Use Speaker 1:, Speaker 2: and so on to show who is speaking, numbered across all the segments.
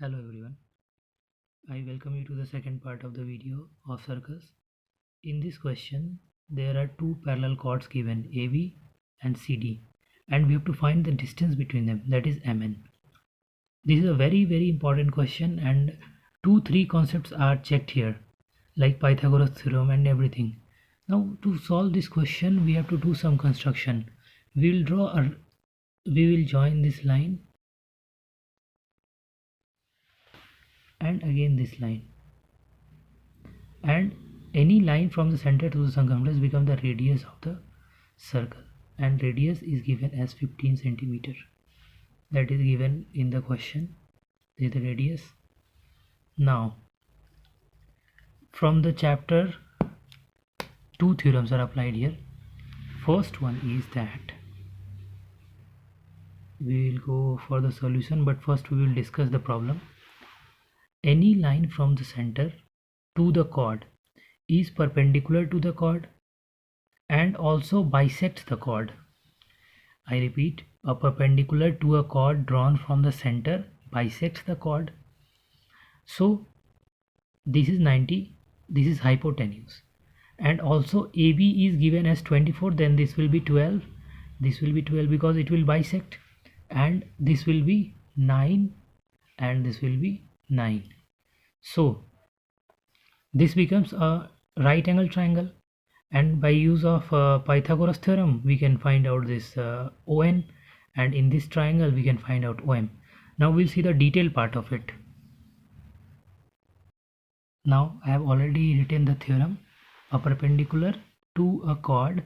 Speaker 1: Hello everyone, I welcome you to the second part of the video of circles. In this question, there are two parallel chords given AB and CD, and we have to find the distance between them, that is MN. This is a very important question, and 2-3 concepts are checked here, like Pythagoras Theorem and everything. Now to solve this question, we have to do some construction. We will join this line and again this line, and any line from the center to the circumference becomes the radius of the circle, and radius is given as 15 centimeter. That is given in the question. This is the radius. Now from the chapter, two theorems are applied here. First one is that we will go for the solution, but first we will discuss the problem. Any line from the center to the chord is perpendicular to the chord and also bisects the chord. I repeat, a perpendicular to a chord drawn from the center bisects the chord. So this is 90, this is hypotenuse, and also AB is given as 24, then this will be 12, this will be 12 because it will bisect, and this will be 9 and this will be 9. So this becomes a right angle triangle, and by use of Pythagoras theorem we can find out this ON, and in this triangle we can find out OM. Now we'll see the detailed part of it. Now I have already written the theorem. A perpendicular to a chord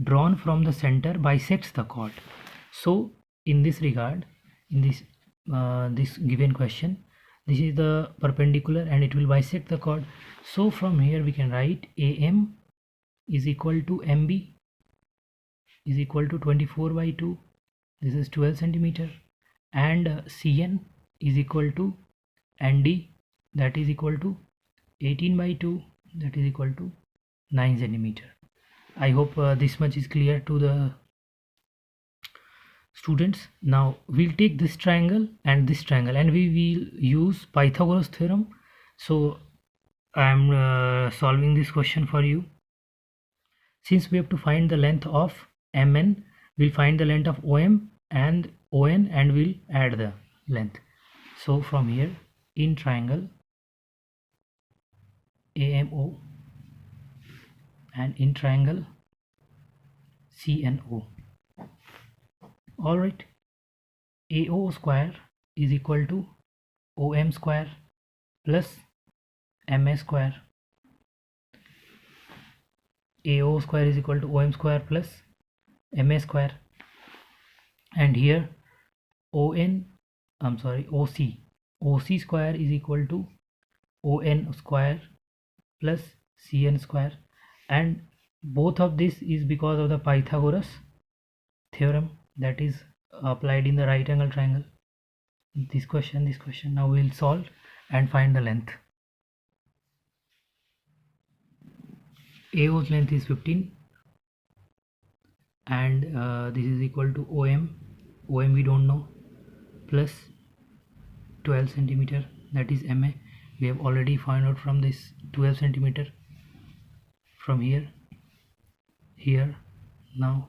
Speaker 1: drawn from the center bisects the chord. So in this regard, in this given question, this is the perpendicular and it will bisect the chord. So from here we can write AM is equal to MB is equal to 24 by 2, this is 12 centimeter, and CN is equal to ND, that is equal to 18 by 2, that is equal to 9 centimeter. I hope this much is clear to the students. Now we'll take this triangle and this triangle and we will use Pythagoras theorem. So I'm solving this question for you. Since we have to find the length of MN, we'll find the length of OM and ON and we'll add the length. So from here, in triangle AMO and in triangle CNO. Alright, AO square is equal to OM square plus MA square. AO square is equal to OM square plus MA square, and here OC square is equal to ON square plus CN square, and both of this is because of the Pythagoras theorem that is applied in the right angle triangle. This question. Now we will solve and find the length. AO's length is 15 and this is equal to OM we don't know, plus 12 centimeter, that is MA. We have already found out from this 12 centimeter from here. Now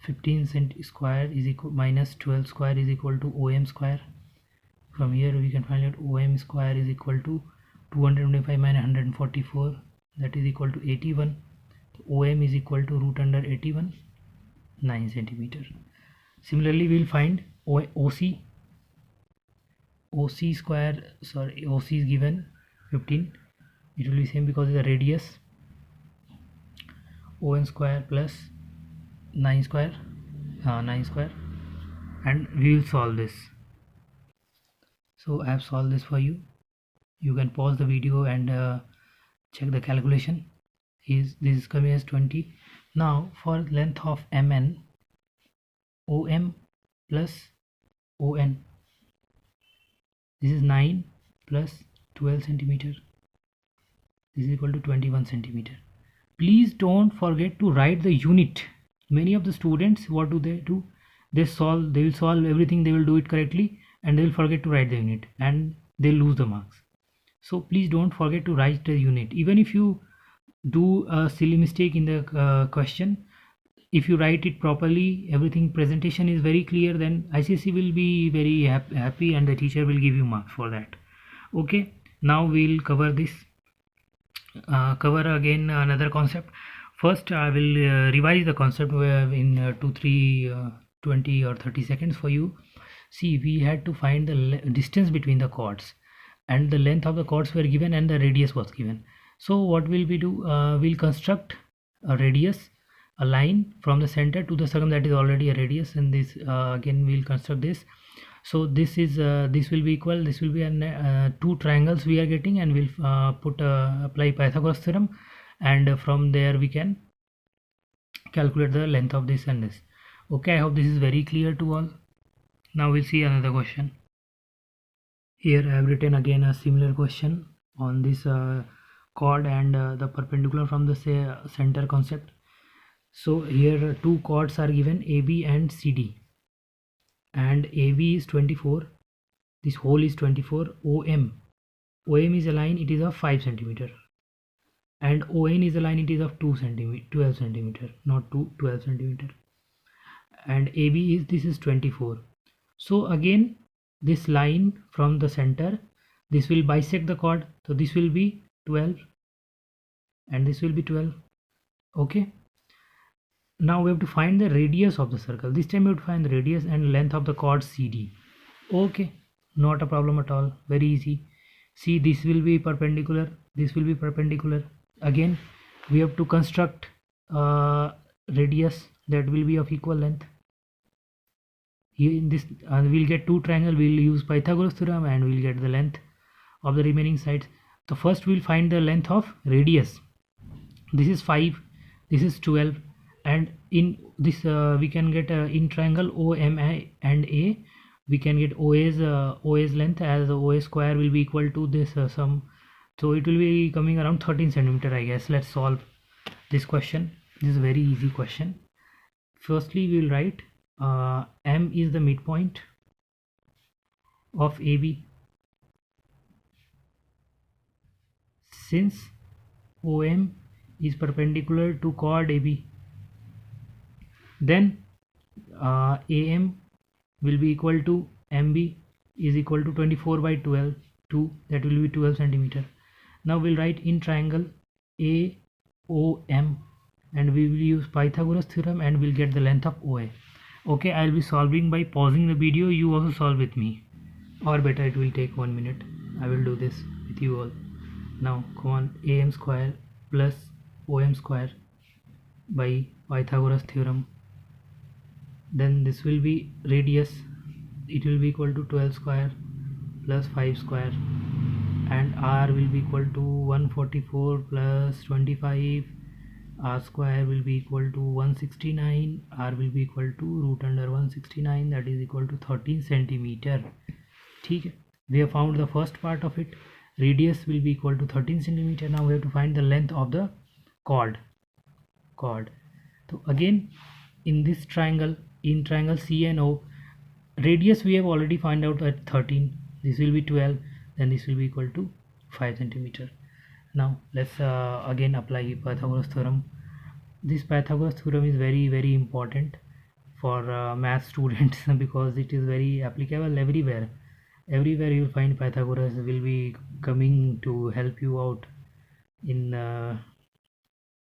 Speaker 1: 15 square is equal minus 12 square is equal to OM square. From here we can find out OM square is equal to 225 minus 144, that is equal to 81. OM is equal to root under 81, 9 centimeter. Similarly we will find OC is given 15, it will be same because it's a radius. ON square plus 9 square, and we will solve this. So I have solved this for you. You can pause the video and check the calculation. This is coming as 20. Now for length of MN, OM plus ON, this is 9 plus 12 centimeter, this is equal to 21 centimeter. Please don't forget to write the unit. Many of the students, what do? They will solve everything, they will do it correctly and they will forget to write the unit, and they lose the marks. So please don't forget to write the unit. Even if you do a silly mistake in the question, if you write it properly, everything presentation is very clear, then ICSE will be very happy and the teacher will give you marks for that. Okay, now we'll cover this, cover again another concept. First I will revise the concept in 2 3 20 or 30 seconds for you. See, we had to find the distance between the chords, and the length of the chords were given and the radius was given. So what will we do? We'll construct a radius, a line from the center to the circle, that is already a radius, and this again we'll construct this. So this is this will be equal, this will be an two triangles we are getting, and we'll apply Pythagoras theorem, and from there we can calculate the length of this and this. Okay, I hope this is very clear to all. Now we'll see another question. Here I have written again a similar question on this chord and the perpendicular from the center concept. So here two chords are given, AB and CD, and AB is 24, this whole is 24. OM is a line, it is of 5 centimeter, and ON is a line, it is of 12 centimeter, not 12 centimeter, and AB is, this is 24. So again this line from the center, this will bisect the chord, so this will be 12 and this will be 12. Okay, now we have to find the radius of the circle. This time we have to find the radius and length of the chord CD. Okay, not a problem at all, very easy. See, this will be perpendicular, this will be perpendicular. Again we have to construct radius that will be of equal length. Here in this we'll get two triangle, we'll use Pythagoras theorem and we'll get the length of the remaining sides. So first we'll find the length of radius. This is 5, this is 12, and in this we can get in triangle OMA and A, we can get OA's length as OA square will be equal to this sum, so it will be coming around 13 centimeter, I guess. Let's solve this question. This is a very easy question. Firstly we will write M is the midpoint of AB. Since OM is perpendicular to chord AB, then AM will be equal to MB is equal to 24 by 12, 2, that will be 12 centimeter. Now we'll write in triangle AOM, and we will use Pythagoras theorem and we'll get the length of OA. Okay, I'll be solving by pausing the video, you also solve with me, or better it will take 1 minute. I will do this with you all. Now come on, AM square plus OM square by Pythagoras theorem, then this will be radius, it will be equal to 12 square plus 5 square, and R will be equal to 144 plus 25, R square will be equal to 169, R will be equal to root under 169, that is equal to 13 centimeter. Okay, we have found the first part of it, radius will be equal to 13 centimeter. Now we have to find the length of the chord. So again in this triangle, in triangle CNO, radius we have already found out at 13, this will be 12, then this will be equal to 5 centimeter. Now let's again apply Pythagoras theorem. This Pythagoras theorem is very important for math students because it is very applicable everywhere. Everywhere you will find Pythagoras will be coming to help you out in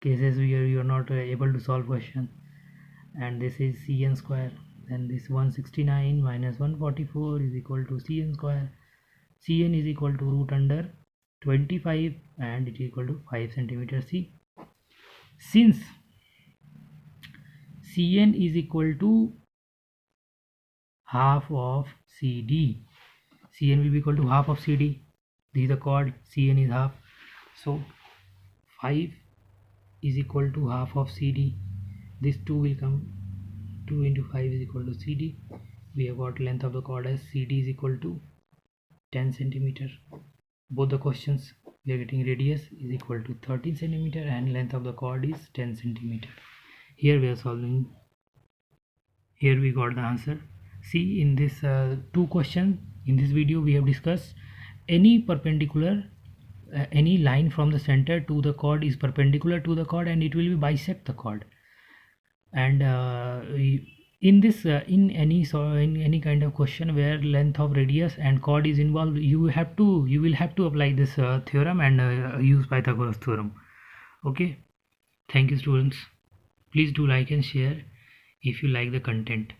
Speaker 1: cases where you are not able to solve question. And this is Cn square, then this 169 minus 144 is equal to Cn square. Cn is equal to root under 25 and it is equal to 5 centimeter. See, since Cn is equal to half of CD, Cn will be equal to half of CD, this is the chord, Cn is half, so 5 is equal to half of CD, this 2 will come, 2 into 5 is equal to CD. We have got length of the chord as CD is equal to 10 centimeter. Both the questions we are getting radius is equal to 13 centimeter and length of the chord is 10 centimeter. Here we are solving, here we got the answer. See, in this two questions in this video we have discussed any perpendicular any line from the center to the chord is perpendicular to the chord, and it will be bisect the chord. And in this in any kind of question where length of radius and chord is involved, you will have to apply this theorem and use Pythagoras theorem. Okay, thank you students. Please do like and share if you like the content.